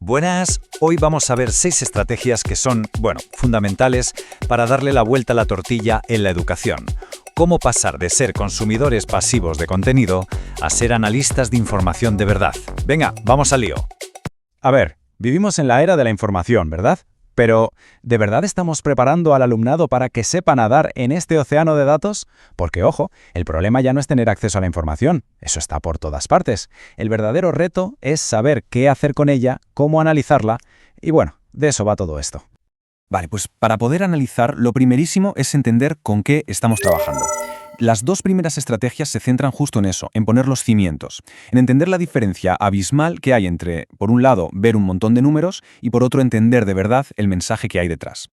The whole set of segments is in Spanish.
Buenas, hoy vamos a ver 6 estrategias que son, fundamentales para darle la vuelta a la tortilla en la educación. Cómo pasar de ser consumidores pasivos de contenido a ser analistas de información de verdad. Venga, vamos al lío. A ver, vivimos en la era de la información, ¿verdad? Pero, ¿de verdad estamos preparando al alumnado para que sepa nadar en este océano de datos? Porque, ojo, el problema ya no es tener acceso a la información, eso está por todas partes. El verdadero reto es saber qué hacer con ella, cómo analizarla, y de eso va todo esto. Vale, pues para poder analizar, lo primerísimo es entender con qué estamos trabajando. Las 2 primeras estrategias se centran justo en eso, en poner los cimientos, en entender la diferencia abismal que hay entre, por un lado, ver un montón de números y por otro, entender de verdad el mensaje que hay detrás.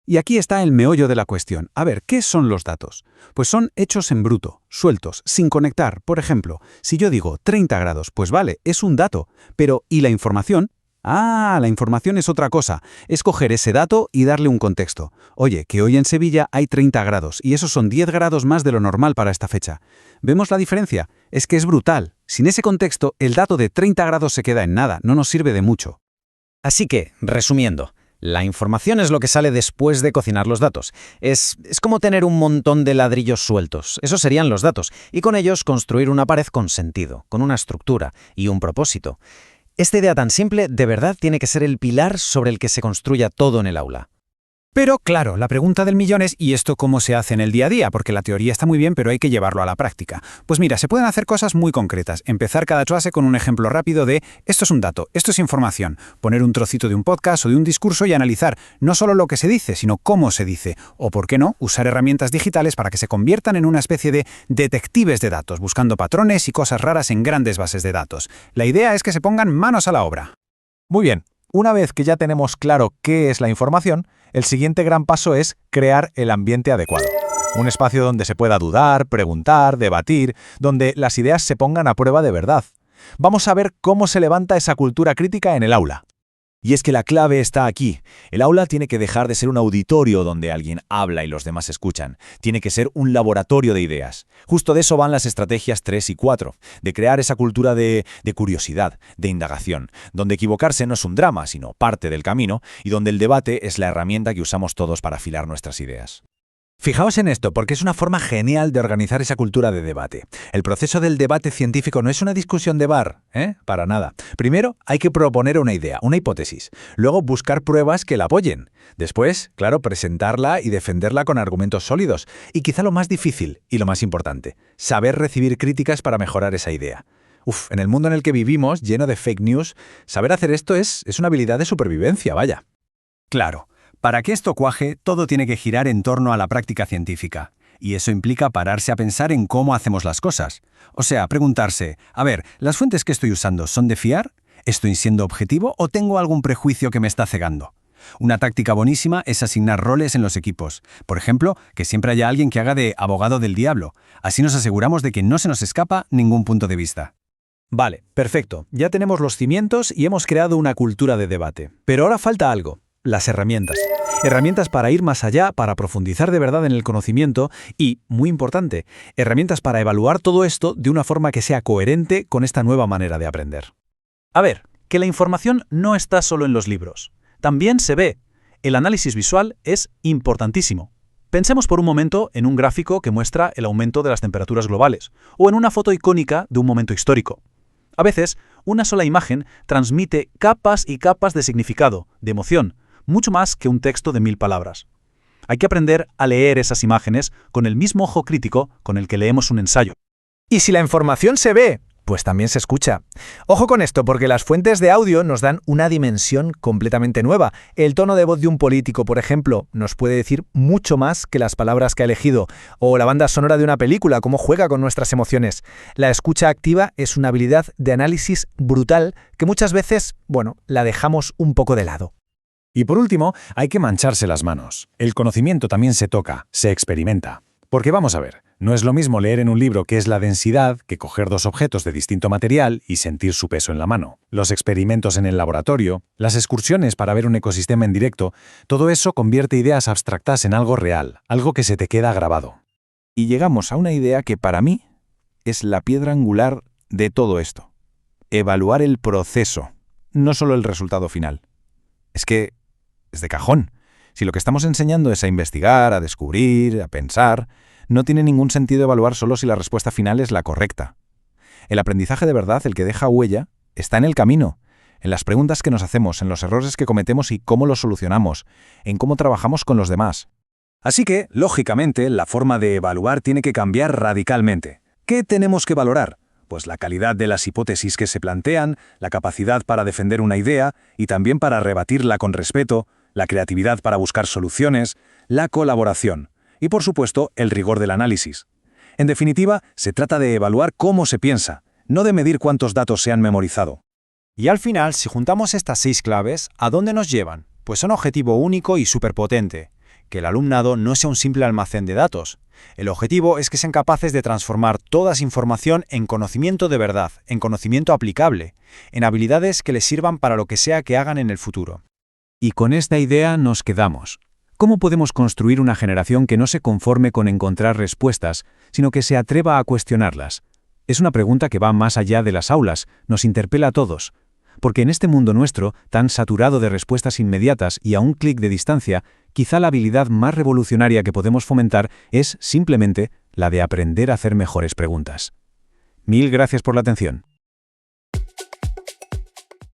Y aquí está el meollo de la cuestión. A ver, ¿qué son los datos? Pues son hechos en bruto, sueltos, sin conectar. Por ejemplo, si yo digo 30 grados, pues vale, es un dato. Pero, ¿y la información? La información es otra cosa. Es coger ese dato y darle un contexto. Oye, que hoy en Sevilla hay 30 grados y esos son 10 grados más de lo normal para esta fecha. ¿Vemos la diferencia? Es que es brutal. Sin ese contexto, el dato de 30 grados se queda en nada, no nos sirve de mucho. Así que, resumiendo, la información es lo que sale después de cocinar los datos. Es como tener un montón de ladrillos sueltos. Esos serían los datos. Y con ellos construir una pared con sentido, con una estructura y un propósito. Esta idea tan simple, de verdad, tiene que ser el pilar sobre el que se construya todo en el aula. Pero, claro, la pregunta del millón es ¿y esto cómo se hace en el día a día? Porque la teoría está muy bien, pero hay que llevarlo a la práctica. Pues mira, se pueden hacer cosas muy concretas. Empezar cada clase con un ejemplo rápido de esto es un dato, esto es información. Poner un trocito de un podcast o de un discurso y analizar no solo lo que se dice, sino cómo se dice. O, ¿por qué no?, usar herramientas digitales para que se conviertan en una especie de detectives de datos, buscando patrones y cosas raras en grandes bases de datos. La idea es que se pongan manos a la obra. Muy bien, una vez que ya tenemos claro qué es la información, el siguiente gran paso es crear el ambiente adecuado. Un espacio donde se pueda dudar, preguntar, debatir, donde las ideas se pongan a prueba de verdad. Vamos a ver cómo se levanta esa cultura crítica en el aula. Y es que la clave está aquí. El aula tiene que dejar de ser un auditorio donde alguien habla y los demás escuchan. Tiene que ser un laboratorio de ideas. Justo de eso van las estrategias 3 y 4, de crear esa cultura de curiosidad, de indagación, donde equivocarse no es un drama, sino parte del camino, y donde el debate es la herramienta que usamos todos para afilar nuestras ideas. Fijaos en esto, porque es una forma genial de organizar esa cultura de debate. El proceso del debate científico no es una discusión de bar, para nada. Primero, hay que proponer una idea, una hipótesis. Luego, buscar pruebas que la apoyen. Después, claro, presentarla y defenderla con argumentos sólidos. Y quizá lo más difícil y lo más importante, saber recibir críticas para mejorar esa idea. En el mundo en el que vivimos, lleno de fake news, saber hacer esto es una habilidad de supervivencia, vaya. Claro. Para que esto cuaje, todo tiene que girar en torno a la práctica científica. Y eso implica pararse a pensar en cómo hacemos las cosas. O sea, preguntarse, a ver, ¿las fuentes que estoy usando son de fiar? ¿Estoy siendo objetivo o tengo algún prejuicio que me está cegando? Una táctica buenísima es asignar roles en los equipos. Por ejemplo, que siempre haya alguien que haga de abogado del diablo. Así nos aseguramos de que no se nos escapa ningún punto de vista. Vale, perfecto. Ya tenemos los cimientos y hemos creado una cultura de debate. Pero ahora falta algo. Las herramientas. Herramientas para ir más allá, para profundizar de verdad en el conocimiento y, muy importante, herramientas para evaluar todo esto de una forma que sea coherente con esta nueva manera de aprender. A ver, que la información no está solo en los libros. También se ve. El análisis visual es importantísimo. Pensemos por un momento en un gráfico que muestra el aumento de las temperaturas globales o en una foto icónica de un momento histórico. A veces, una sola imagen transmite capas y capas de significado, de emoción, mucho más que un texto de 1000 palabras. Hay que aprender a leer esas imágenes con el mismo ojo crítico con el que leemos un ensayo. Y si la información se ve, pues también se escucha. Ojo con esto, porque las fuentes de audio nos dan una dimensión completamente nueva. El tono de voz de un político, por ejemplo, nos puede decir mucho más que las palabras que ha elegido, o la banda sonora de una película, cómo juega con nuestras emociones. La escucha activa es una habilidad de análisis brutal que muchas veces, la dejamos un poco de lado. Y por último, hay que mancharse las manos. El conocimiento también se toca, se experimenta. Porque vamos a ver, no es lo mismo leer en un libro qué es la densidad que coger 2 objetos de distinto material y sentir su peso en la mano. Los experimentos en el laboratorio, las excursiones para ver un ecosistema en directo, todo eso convierte ideas abstractas en algo real, algo que se te queda grabado. Y llegamos a una idea que para mí es la piedra angular de todo esto. Evaluar el proceso. no solo el resultado final. Es que es de cajón. Si lo que estamos enseñando es a investigar, a descubrir, a pensar, no tiene ningún sentido evaluar solo si la respuesta final es la correcta. El aprendizaje de verdad, el que deja huella, está en el camino, en las preguntas que nos hacemos, en los errores que cometemos y cómo los solucionamos, en cómo trabajamos con los demás. Así que, lógicamente, la forma de evaluar tiene que cambiar radicalmente. ¿Qué tenemos que valorar? Pues la calidad de las hipótesis que se plantean, la capacidad para defender una idea y también para rebatirla con respeto, la creatividad para buscar soluciones, la colaboración y, por supuesto, el rigor del análisis. En definitiva, se trata de evaluar cómo se piensa, no de medir cuántos datos se han memorizado. Y al final, si juntamos estas 6 claves, ¿a dónde nos llevan? Pues a un objetivo único y superpotente: que el alumnado no sea un simple almacén de datos. El objetivo es que sean capaces de transformar toda esa información en conocimiento de verdad, en conocimiento aplicable, en habilidades que les sirvan para lo que sea que hagan en el futuro. Y con esta idea nos quedamos. ¿Cómo podemos construir una generación que no se conforme con encontrar respuestas, sino que se atreva a cuestionarlas? Es una pregunta que va más allá de las aulas, nos interpela a todos. Porque en este mundo nuestro, tan saturado de respuestas inmediatas y a un clic de distancia, quizá la habilidad más revolucionaria que podemos fomentar es simplemente la de aprender a hacer mejores preguntas. Mil gracias por la atención.